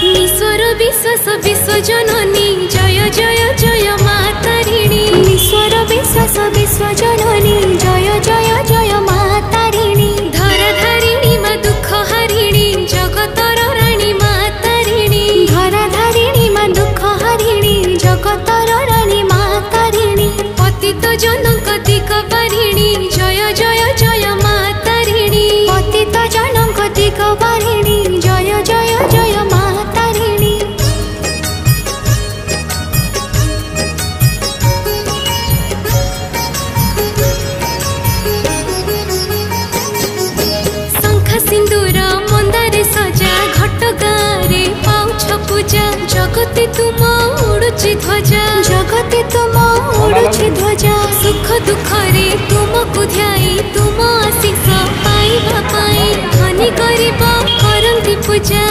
ईश्वर विश्वास विश्वजननी जय जय जय मातारिणी। ईश्वर विश्वास विश्वजननी जय जय जय मातारिणी। धराधारिणी मा दुख हारिणी जगतर राणी मातारिणी। धराधारिणी मा दुख हारिणी जगतर राणी मातारिणी। पतित जनक दिग पारिणी जय जय जय मातारिणी। पतित जनक दिग पारिणी जय जय जय मातारिणी। शंख सिंदूर मंदारे सजा घट गारे पाउछ पूजा। जगति तुम उड़ुची ध्वजा। जगति तुम उड़ुची ध्वजा। सुख दुख रे तुमको ध्याई तुम आशीष पाइबा पाई धनी गरीब करंती पूजा।